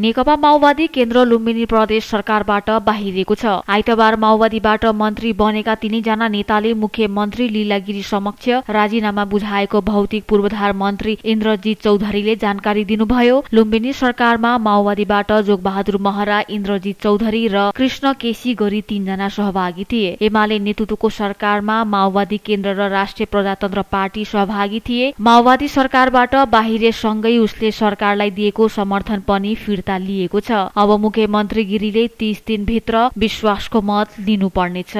नेकपा माओवादी केन्द्र लुम्बिनी प्रदेश सरकारबाट बाहिरिएको छ। आइतबार माओवादीबाट मन्त्री बनेका तीनैजना नेताले मुख्यमन्त्री लीला गिरी समक्ष राजीनामा बुझाएको भौतिक पूर्वाधार मन्त्री इन्द्रजित चौधरीले जानकारी दिनुभयो। लुम्बिनी सरकारमा माओवादीबाट जोगबहादुर महरा, इन्द्रजित चौधरी र कृष्ण केसी गरी तीनजना सहभागी थिए। एमाले नेतृत्वको सरकारमा माओवादी केन्द्र र राष्ट्रिय प्रजातन्त्र पार्टी सहभागी थिए। माओवादी सरकारबाट बाहिरिएसँगै उसले सरकारलाई दिएको समर्थन पनि फिर्ता लिएको छ। अब मुख्यमन्त्री गिरीले 30 दिनभित्र विश्वासको मत लिनुपर्नेछ।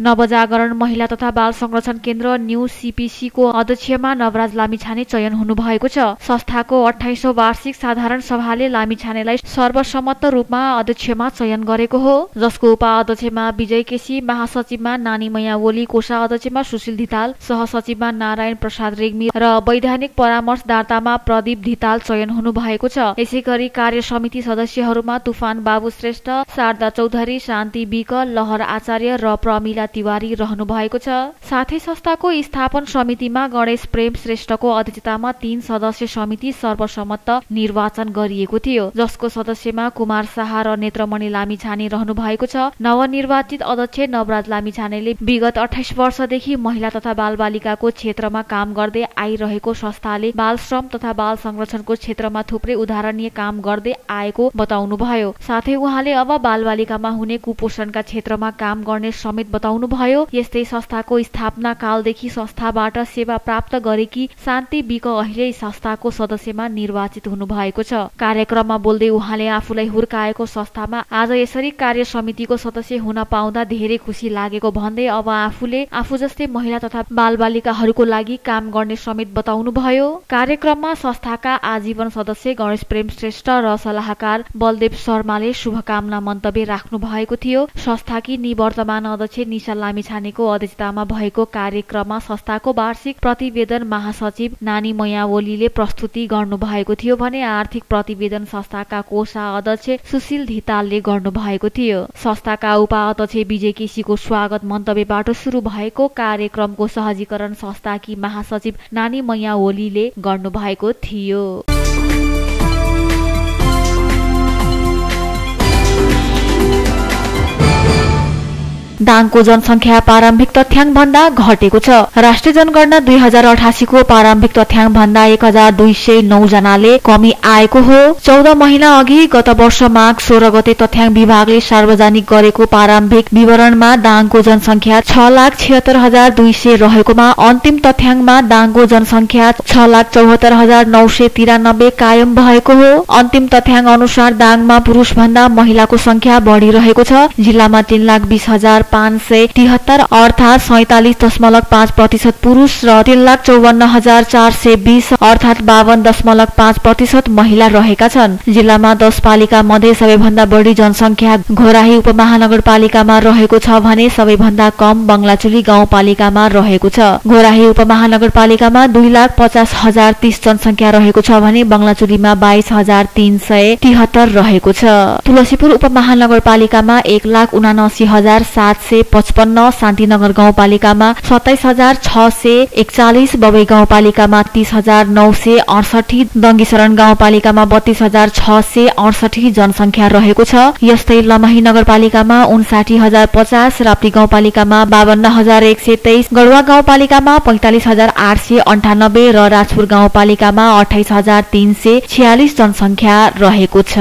नवजागरण महिला तथा बाल संरक्षण केन्द्र न्यू सीपीसी को अध्यक्षमा नवराज लामिछाने चयन हुनुभएको छ। संस्थाको 28औं वार्षिक साधारण सभाले लामिछानेलाई सर्वसम्मत रूपमा अध्यक्षमा चयन गरेको हो, जसको उपाध्यक्षमा विजय केसी, महासचिवमा नानीमैया ओली, कोषाध्यक्षमा सुशील धिताल, सहसचिवमा नारायण प्रसाद रेग्मी र वैधानिक परामर्शदातामा प्रदीप धिताल चयन हुनुभएको छ। यसैगरी कार्य समिति सदस्यहरूमा तुफान बाबु श्रेष्ठ, शारदा चौधरी, शान्ति विक, लहर आचार्य र प्रमिला तिवारी रहनु भएको छ। साथै संस्थाको स्थापन समितिमा गणेश प्रेम श्रेष्ठको अध्यक्षतामा 3 सदस्य समिति सर्वसम्मत निर्वाचन गरिएको थियो, जसको सदस्यमा कुमार शाह र नेत्रमणि लामिछाने रहनु भएको छ। नवनिर्वाचित अध्यक्ष नवराज लामिछानेले विगत 28 वर्षदेखि महिला तथा बालबालिकाको क्षेत्रमा काम गर्दै आइरहेको संस्थाले बाल श्रम तथा बाल संरक्षणको क्षेत्रमा थुप्रै उदाहरणीय काम गर्दै आएको बताउनुभयो। साथै उहाँले अब बालबालिकामा हुने कुपोषणका क्षेत्रमा काम गर्ने समेत बताउनुभयो। यस्तै संस्थाको स्थापना कालदेखि संस्थाबाट सेवा प्राप्त गरेकी शान्ति विक अहिले संस्थाको सदस्यमा निर्वाचित हुनुभएको छ। कार्यक्रममा बोल्दै उहाँले आफूलाई हुर्काएको संस्थामा आज यसरी कार्य समितिको सदस्य हुन पाउँदा धेरै खुसी लागेको भन्दै अब आफूले आफू जस्तै महिला तथा बालबालिकाहरूको लागि काम गर्ने समेत बताउनुभयो। कार्यक्रममा संस्थाका आजीवन सदस्य गणेश प्रेम श्रेष्ठ र सल्लाहकार बलदेव शर्माले शुभकामना मन्तव्य राख्नु भएको थियो। संस्थाकी निवर्तमान अध्यक्ष निशा लामिछानेको अध्यक्षतामा भएको कार्यक्रममा संस्थाको वार्षिक प्रतिवेदन महासचिव नानीमैया ओलीले प्रस्तुति गर्नु भएको थियो भने आर्थिक प्रतिवेदन संस्थाका कोषाध्यक्ष सुशील धितालले गर्नु भएको थियो। संस्थाका उपाध्यक्ष विजय केसीको स्वागत मन्तव्यबाट सुरु भएको कार्यक्रमको सहजीकरण संस्थाकी महासचिव नानीमैया ओलीले गर्नु भएको थियो। दाङको जनसंख्या प्रारम्भिक तथ्याङ्क भन्दा घटेको छ। राष्ट्रिय जनगणना 2088 को प्रारम्भिक तथ्याङ्क भन्दा 1209 जनाले कमी आएको हो। 14 महिना अघि गत वर्ष माघ 16 गते तथ्याङ्क विभागले सार्वजनिक गरेको प्रारम्भिक विवरणमा दाङको जनसंख्या 6,76,200 रहेकोमा अन्तिम तथ्याङ्कमा दाङको जनसंख्या 6,74,993 कायम भएको हो। अन्तिम तथ्याङ्क अनुसार दाङमा पुरुष भन्दा महिलाको संख्या बढ़िरहेको छ। जिल्लामा 3,20,573 अर्थात 47.5% पुरुष र 3,54,420 अर्थात 52.5% महिला रहेका छन्। जिल्लामा 10 पालिका मध्ये सबैभन्दा बढी जनसंख्या घोराही उपमहानगरपालिकामा रहेको छ भने सबैभन्दा कम बङ्गलाचुली गाउँपालिकामा रहेको छ। घोराही उपमहानगरपालिकामा 2,50,030 जनसंख्या रहेको छ भने बङ्गलाचुलीमा 22,373 रहेको छ। तुलसीपुर उपमहानगरपालिकामा 1,79,755, शान्तिनगर गाउँपालिकामा 27,641, बबई गाउँपालिकामा 30,968, दङ्गीशरण गाउँपालिकामा 32,668 जनसंख्या रहेको छ। यस्तै लमही नगरपालिकामा 59,050, राप्ती गाउँपालिकामा 52,123, गढुवा गाउँपालिकामा 45,898 र राजपुर गाउँपालिकामा 28,346 जनसंख्या रहेको छ।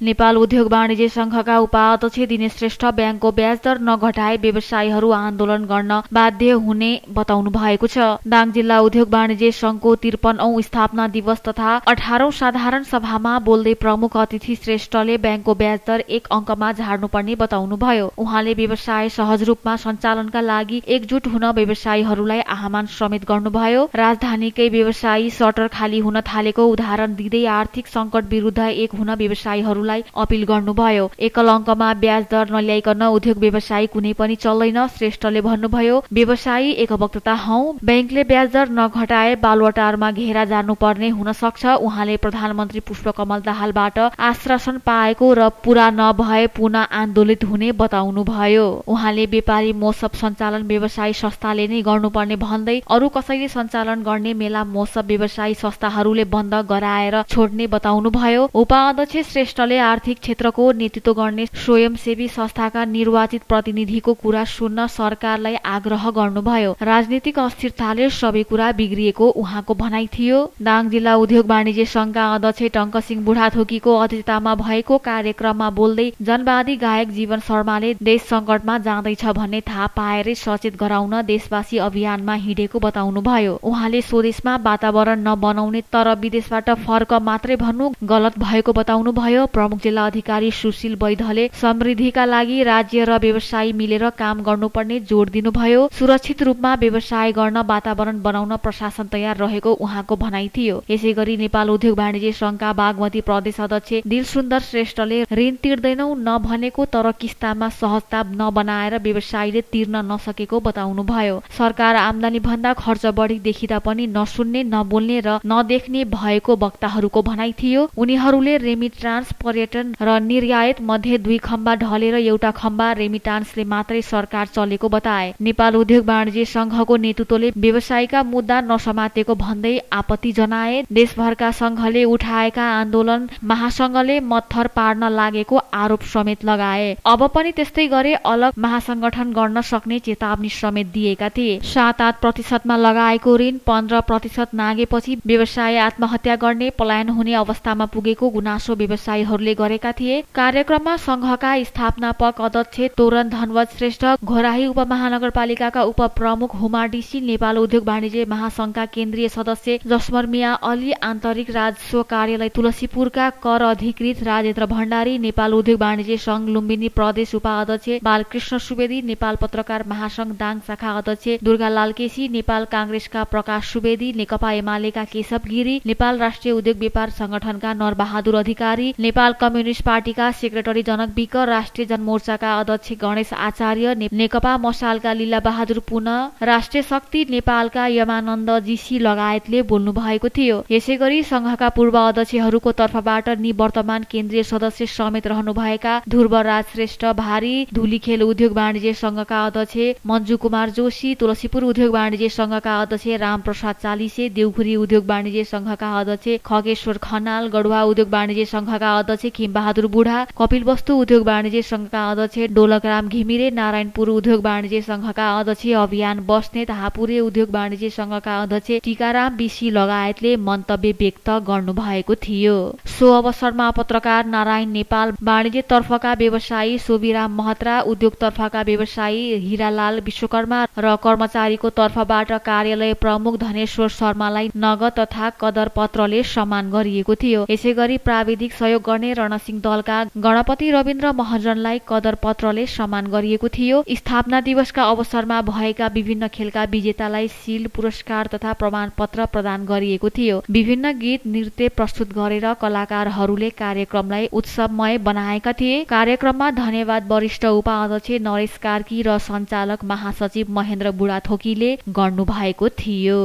नेपाल उद्योग वाणिज्य संघका उपाध्यक्ष दिनेश श्रेष्ठ ब्याङ्कको ब्याज दर नघटाए व्यवसायीहरू आन्दोलन गर्न बाध्य हुने बताउनु भएको छ। दाङ जिल्ला उद्योग वाणिज्य संघको 53औं स्थापना दिवस तथा 18औं साधारण सभामा बोल्दै प्रमुख अतिथि श्रेष्ठले ब्याङ्कको ब्याज दर 1 अङ्कमा झार्नुपर्ने बताउनुभयो। उहाँले व्यवसाय सहज रूपमा सञ्चालनका लागि एकजुट हुन व्यवसायीहरूलाई आह्वान समेत गर्नुभयो। राजधानीकै व्यवसायी सटर खाली हुन थालेको उदाहरण दिँदै आर्थिक संकट विरुद्ध एक हुन व्यवसायीहरूलाई उद्योगहरूलाई अपील गर्नुभयो। एकल अङ्कमा ब्याज दर नल्याइकन उद्योग व्यवसायी कुनै पनि चल्दैन। श्रेष्ठले भन्नुभयो, व्यवसायी एकवक्तता हौ, बैंकले ब्याज दर नघटाए बालुवाटारमा घेरा जानुपर्ने हुन सक्छ। उहाँले प्रधानमन्त्री पुष्पकमल दाहालबाट आश्वासन पाएको र पूरा नभए पुनः आन्दोलित हुने बताउनुभयो। उहाँले व्यापारी महोत्सव सञ्चालन व्यवसायी संस्थाले नै गर्नुपर्ने भन्दै अरू कसैले सञ्चालन गर्ने मेला महोत्सव व्यवसायी संस्थाहरूले बन्द गराएर छोड्ने बताउनुभयो। उपाध्यक्ष श्रेष्ठले आर्थिक क्षेत्रको नेतृत्व गर्ने स्वयंसेवी संस्थाका निर्वाचित प्रतिनिधिको कुरा सुन्न सरकारलाई आग्रह गर्नुभयो। राजनीतिक अस्थिरताले सबै कुरा बिग्रिएको उहाँको भनाइ थियो। दाङ जिल्ला उद्योग वाणिज्य संघका अध्यक्ष टङ्कसिंह बुढाथोकीको अध्यक्षतामा भएको कार्यक्रममा बोल्दै जनवादी गायक जीवन शर्माले देश संकटमा जाँदैछ भन्ने थाहा पाएरै सचेत गराउन देशवासी अभियानमा हिँडेको बताउनुभयो। उहाँले स्वदेशमा वातावरण नबनाउने तर विदेशबाट फर्क मात्रै भन्नु गलत भएको बताउनुभयो। प्रमुख जिल्ला अधिकारी सुशील वैधले समृद्धिका लागि राज्य र व्यवसायी मिलेर काम गर्नुपर्ने जोड दिनुभयो। सुरक्षित रूपमा व्यवसाय गर्न वातावरण बनाउन प्रशासन तयार रहेको उहाँको भनाइ थियो। यसैगरी नेपाल उद्योग वाणिज्य संघका बागमती प्रदेश अध्यक्ष दिलसुन्दर श्रेष्ठले ऋण तिर्दैनौ नभनेको तर किस्तामा सहजता नबनाएर व्यवसायीले तिर्न नसकेको बताउनुभयो। सरकार आम्दानी भन्दा खर्च बढी देखिँदा पनि नसुन्ने, नबोल्ने र नदेख्ने भएको वक्ताहरूको भनाइ थियो। उनीहरूले रेमिटान्स, पर्यटन र निर्यात मध्ये 2 खम्बा ढलेर एउटा खम्बा रेमिटान्सले मात्रै सरकार चलेको बताए। नेपाल उद्योग वाणिज्य संघको नेतृत्वले व्यवसायका मुद्दा नसमातेको भन्दै आपत्ति जनाए। देशभरका संघले उठाएका आन्दोलन महासंघले मत्थर पार्न लागेको आरोप समेत लगाए। अब पनि त्यस्तै गरे अलग महासंगठन गर्न सक्ने चेतावनी समेत दिएका थिए। 7-8% लगाएको ऋण 15% नागेपछि व्यवसाय आत्महत्या गर्ने, पलायन हुने अवस्थामा पुगेको गुनासो व्यवसायीहरूले गरेका थिए। कार्यक्रममा संघका स्थापनापक अध्यक्ष तोरण धनवत श्रेष्ठ, घोराही उपमहानगरपालिकाका उपप्रमुख हुमा डीसी, नेपाल उद्योग वाणिज्य महासंघका केन्द्रीय सदस्य जसमर मिया अली, आन्तरिक राजस्व कार्यालय तुलसीपुरका कर अधिकृत राजेन्द्र भण्डारी, नेपाल उद्योग वाणिज्य संघ लुम्बिनी प्रदेश उपाध्यक्ष बालकृष्ण सुवेदी, नेपाल पत्रकार महासंघ दाङ शाखा अध्यक्ष दुर्गालाल केसी, नेपाल कांग्रेसका प्रकाश सुवेदी, नेकपा एमालेका केशव गिरी, नेपाल राष्ट्रिय उद्योग व्यापार संगठनका नरबहादुर अधिकारी, नेपाल कम्युनिस्ट पार्टीका सेक्रेटरी जनक विक, राष्ट्रिय जनमोर्चाका अध्यक्ष गणेश आचार्य, नेकपा मसालका लीला बहादुर पुन, राष्ट्रिय शक्ति नेपालका यमानन्द जीसी लगायतले बोल्नु भएको थियो। यसैगरी संघका पूर्व अध्यक्षहरूको तर्फबाट निवर्तमान केन्द्रीय सदस्य समेत रहनुभएका ध्रुवराज श्रेष्ठ, भारी धुलीखेल उद्योग वाणिज्य संघका अध्यक्ष मन्जु कुमार जोशी, तुलसीपुर उद्योग वाणिज्य संघका अध्यक्ष रामप्रसाद चालिसे, देउखुरी उद्योग वाणिज्य संघका अध्यक्ष खगेश्वर खनाल, गढुवा उद्योग वाणिज्य संघका अध्यक्ष खिमबहादुर बुढा, कपिलवस्तु उद्योग वाणिज्य संघका अध्यक्ष डोलकराम घिमिरे, नारायणपुर उद्योग वाणिज्य संघका अध्यक्ष अभियान बस्नेत, हापुरे उद्योग वाणिज्य संघका अध्यक्ष टीकाराम बिसी लगायतले मन्तव्य व्यक्त गर्नुभएको थियो। सो अवसरमा पत्रकार नारायण नेपाल, वाणिज्य तर्फका व्यवसायी सोभिराम महत्रा, उद्योग तर्फका व्यवसायी हिरालाल विश्वकर्मा र कर्मचारीको तर्फबाट कार्यालय प्रमुख धनेश्वर शर्मालाई नगद तथा कदर पत्रले सम्मान गरिएको थियो। यसैगरी प्राविधिक सहयोग गर्ने रणसिंह दलका गणपति रविन्द्र महर्जनलाई कदर पत्रले सम्मान गरिएको थियो। स्थापना दिवसका अवसरमा भएका विभिन्न खेलका विजेतालाई सील, पुरस्कार तथा प्रमाणपत्र प्रदान गरिएको थियो। विभिन्न गीत नृत्य प्रस्तुत गरेर कलाकारहरूले कार्यक्रमलाई उत्सवमय बनाएका थिए। कार्यक्रममा धन्यवाद वरिष्ठ उपाध्यक्ष नरेश कार्की र सञ्चालक महासचिव महेन्द्र बुढाथोकीले गर्नुभएको थियो।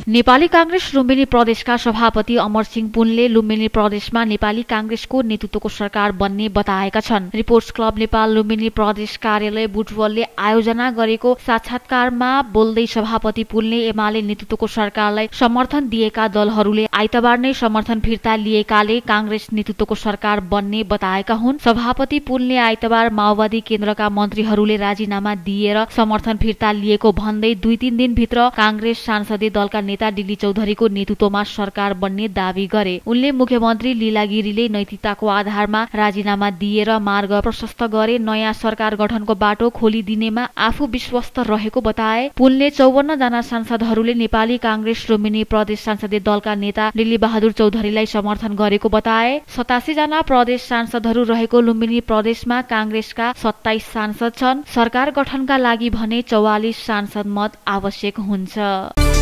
नेपाली कांग्रेस लुम्बिनी प्रदेशका सभापति अमरसिंह पुनले लुम्बिनी प्रदेशमा नेपाली कांग्रेसको नेतृत्वको सरकार बन्ने बताएका छन्। रिपोर्ट्स क्लब नेपाल लुम्बिनी प्रदेश कार्यालय बुटवलले आयोजना गरेको साक्षात्कारमा बोल्दै सभापति पुनले एमाले नेतृत्वको सरकारलाई समर्थन दिएका दलहरूले आइतबार नै समर्थन फिर्ता लिएकाले कांग्रेस नेतृत्वको सरकार बन्ने बताएका हुन्। सभापति पुनले आइतबार माओवादी केन्द्रका मन्त्रीहरूले राजीनामा दिएर समर्थन फिर्ता लिएको भन्दै 2-3 दिनभित्र कांग्रेस सांसदीय दलका नेता डिली चौधरीको नेतृत्वमा सरकार बन्ने दावी गरे। उनले मुख्यमन्त्री लीला गिरीले नैतिकताको आधारमा राजीनामा दिएर मार्ग प्रशस्त गरे, नयाँ सरकार गठनको बाटो खोलिदिनेमा आफू विश्वस्त रहेको बताए। पुनले 54 जना सांसदहरूले नेपाली कांग्रेस लुम्बिनी प्रदेश संसदीय दलका नेता लिली बहादुर चौधरीलाई समर्थन गरेको बताए। 87 जना प्रदेश सांसदहरू रहेको लुम्बिनी प्रदेशमा कांग्रेसका 27 सांसद छन्। सरकार गठनका लागि भने 44 सांसद मत आवश्यक हुन्छ।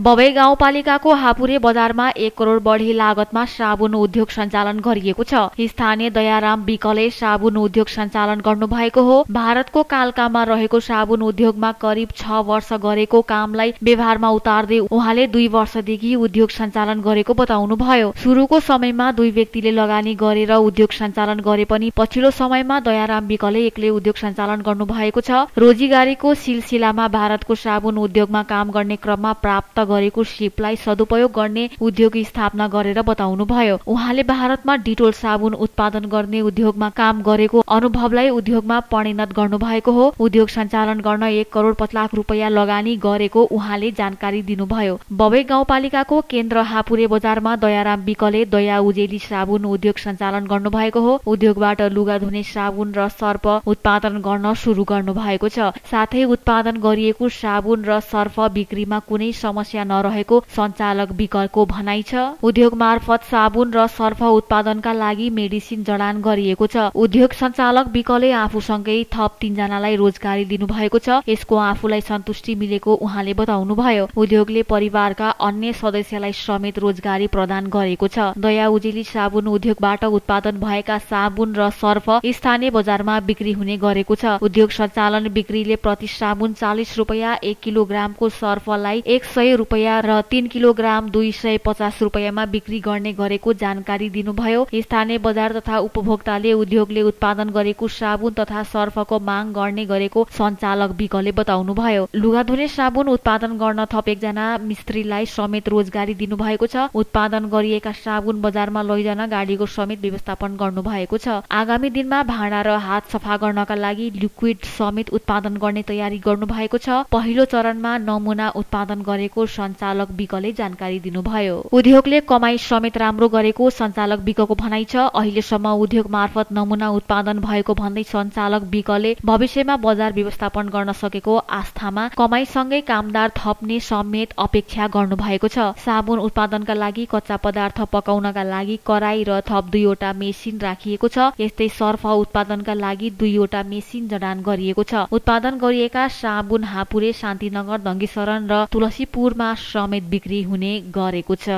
बबई गाउँपालिकाको हापुरे बजारमा 1 करोड बढी लागतमा साबुन उद्योग सञ्चालन गरिएको छ। स्थानीय दयाराम विकले साबुन उद्योग सञ्चालन गर्नुभएको हो। भारतको कालकामा रहेको साबुन उद्योगमा करिब 6 वर्ष गरेको कामलाई व्यवहारमा उतार्दै उहाँले 2 वर्षदेखि उद्योग सञ्चालन गरेको बताउनुभयो। सुरुको समयमा 2 व्यक्तिले लगानी गरेर उद्योग सञ्चालन गरे पनि पछिल्लो समयमा दयाराम विकले एक्लै उद्योग सञ्चालन गर्नुभएको छ। रोजगारीको सिलसिलामा भारतको साबुन उद्योगमा काम गर्ने क्रममा प्राप्त गरेको सिपलाई सदुपयोग गर्ने उद्योग स्थापना गरेर बताउनुभयो। उहाँले भारतमा डिटोल साबुन उत्पादन गर्ने उद्योगमा काम गरेको अनुभवलाई उद्योगमा परिणत गर्नुभएको हो। उद्योग सञ्चालन गर्न 1 करोड 50 लाख रुपैयाँ लगानी गरेको उहाँले जानकारी दिनुभयो। बबई गाउँपालिकाको केन्द्र हापुरे बजारमा दयाराम विकले दया उजेली साबुन उद्योग सञ्चालन गर्नुभएको हो। उद्योगबाट लुगा धुने साबुन र सर्फ उत्पादन गर्न सुरु गर्नुभएको छ। साथै उत्पादन गरिएको साबुन र सर्फ बिक्रीमा कुनै समस्या नरहेको सञ्चालक विकलको भनाइ छ। उद्योग मार्फत साबुन र सर्फ उत्पादनका लागि मेडिसिन जडान गरिएको छ। उद्योग सञ्चालक विकले आफूसँगै थप 3 जनालाई रोजगारी दिनुभएको छ। यसको आफूलाई सन्तुष्टि मिलेको उहाँले बताउनुभयो। उद्योगले परिवारका अन्य सदस्यलाई समेत रोजगारी प्रदान गरेको छ। दया उजेली साबुन उद्योगबाट उत्पादन भएका साबुन र सर्फ स्थानीय बजारमा बिक्री हुने गरेको छ। उद्योग सञ्चालन बिक्रीले प्रति साबुन 40 रुपैयाँ, 1 किलोग्रामको सर्फलाई 100 रुपैयाँ र 3 किलोग्राम 250 रुपैयाँमा बिक्री गर्ने गरेको जानकारी दिनुभयो। स्थानीय बजार तथा उपभोक्ताले उद्योगले उत्पादन गरेको साबुन तथा सर्फको माग गर्ने गरेको सञ्चालक विकले बताउनुभयो। लुगा धुने साबुन उत्पादन गर्न थप 1 जना मिस्त्रीलाई समेत रोजगारी दिनुभएको छ। उत्पादन गरिएका साबुन बजारमा लैजान गाडीको समेत व्यवस्थापन गर्नुभएको छ। आगामी दिनमा भाँडा र हात सफा गर्नका लागि लिक्विड समेत उत्पादन गर्ने तयारी गर्नुभएको छ। पहिलो चरणमा नमुना उत्पादन गरेको सञ्चालक विकले जानकारी दिनुभयो। उद्योगले कमाई समेत राम्रो गरेको सञ्चालक विकको भनाइ छ। अहिलेसम्म उद्योग मार्फत नमुना उत्पादन भएको भन्दै सञ्चालक विकले भविष्यमा बजार व्यवस्थापन गर्न सकेको आस्थामा कमाईसँगै कामदार थप्ने समेत अपेक्षा गर्नुभएको छ। साबुन उत्पादनका लागि कच्चा पदार्थ पकाउनका लागि कराई र थप 2 वटा मेसिन राखिएको छ। यस्तै सर्फ उत्पादनका लागि 2 वटा मेसिन जडान गरिएको छ। उत्पादन गरिएका साबुन हापुरे, शान्तिनगर, दङ्गेशरण र तुलसीपुरमा समेत बिक्री हुने गरेको छ।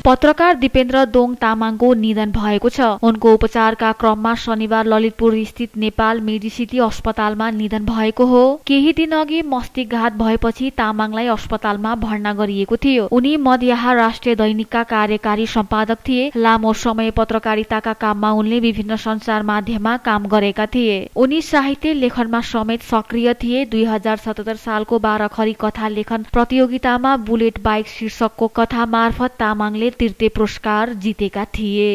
पत्रकार दिपेन्द्र दोङ तामाङको निधन भएको छ। उनको उपचारका क्रममा शनिबार ललितपुर स्थित नेपाल मेडिसिटी अस्पतालमा निधन भएको हो। केही दिन अघि मस्तिष्कघात भएपछि तामाङलाई अस्पतालमा भर्ना गरिएको थियो। उनी मध्याह राष्ट्रिय दैनिकका कार्यकारी सम्पादक थिए। लामो समय पत्रकारिताका काममा उनले विभिन्न सञ्चार माध्यममा काम गरेका थिए। उनी साहित्य लेखनमा समेत सक्रिय थिए। 2077 सालको 12 खरी कथा लेखन प्रतियोगितामा बुलेट बाइक शीर्षकको कथा मार्फत तामाङले तीर्थे पुरस्कार जितेका थिए।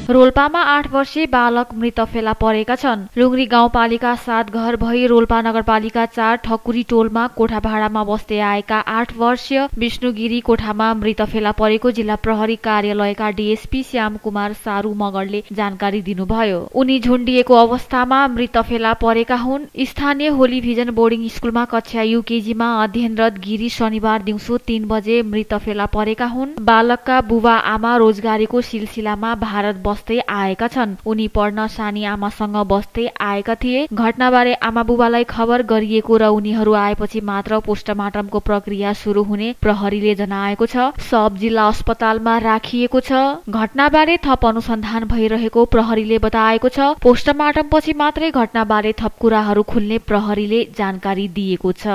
रोल्पामा 8 वर्षीय बालक मृत फेला परेका छन्। लुङ्ग्री गाउँपालिका 7 घर भई रोल्पा नगरपालिका 4 ठकुरी टोलमा कोठा भाडामा बस्दै आएका 8 वर्षीय विष्णु गिरी कोठामा मृत फेला परेको जिल्ला प्रहरी कार्यालयका डीएसपी श्याम कुमार सारू मगरले जानकारी दिनुभयो। उनी झुन्डिएको अवस्थामा मृत फेला परेका हुन्। स्थानीय होली भिजन बोर्डिङ स्कुलमा कक्षा युकेजीमा अध्ययनरत गिरी शनिबार दिउँसो 3 बजे मृत फेला परेका हुन्। बालकका बुबा आमा रोजगारीको सिलसिलामा भारत बस्दै आएका छन्। उनी पढ्न सानी आमासँग बस्दै आएका थिए। घटनाबारे आमा बुबालाई खबर गरिएको र उनीहरू आएपछि मात्र पोस्टमार्टमको प्रक्रिया सुरु हुने प्रहरीले जनाएको छ। सब जिल्ला अस्पतालमा राखिएको छ। घटनाबारे थप अनुसन्धान भइरहेको प्रहरीले बताएको छ। पोस्टमार्टमपछि मात्रै घटनाबारे थप कुराहरू खुल्ने प्रहरीले जानकारी दिएको छ।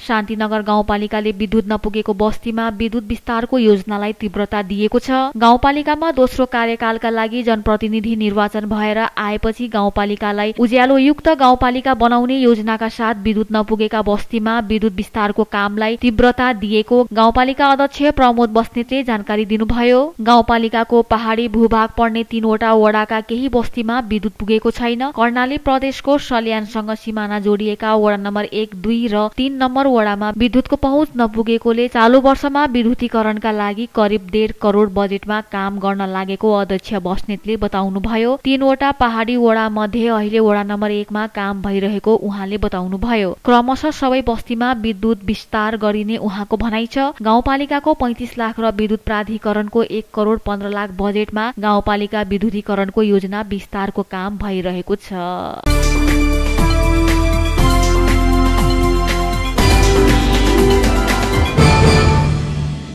शान्तिनगर गाउँपालिकाले विद्युत नपुगेको बस्तीमा विद्युत विस्तारको योजनालाई तीव्रता दिएको छ। गाउँपालिकामा दोस्रो कार्यकालका लागि जनप्रतिनिधि निर्वाचन भएर आएपछि गाउँपालिकालाई उज्यालोयुक्त गाउँपालिका बनाउने योजनाका साथ विद्युत नपुगेका बस्तीमा विद्युत विस्तारको कामलाई तीव्रता दिएको गाउँपालिका अध्यक्ष प्रमोद बस्नेतले जानकारी दिनुभयो। गाउँपालिकाको पहाडी भूभाग पर्ने 3 वटा वडाका केही बस्तीमा विद्युत पुगेको छैन। कर्णाली प्रदेशको सल्यानसँग सिमाना जोडिएका वडा नम्बर 1, 2 र 3 नम्बर वडामा विद्युतको पहुँच नपुगेकोले चालू वर्षमा विद्युतीकरणका लागि करिब 1.5 करोड बजेटमा काम गर्न लागेको अध्यक्ष बस्नेतले बताउनुभयो। 3वटा पहाडी वडा मध्ये अहिले वडा नम्बर 1 मा काम भइरहेको उहाँले बताउनुभयो। क्रमशः सबै बस्तीमा विद्युत विस्तार गरिने उहाँको भनाइ छ। गाउँपालिकाको 35 लाख र विद्युत प्राधिकरणको 1 करोड 15 लाख बजेटमा गाउँपालिका विद्युतीकरणको योजना विस्तारको काम भइरहेको छ।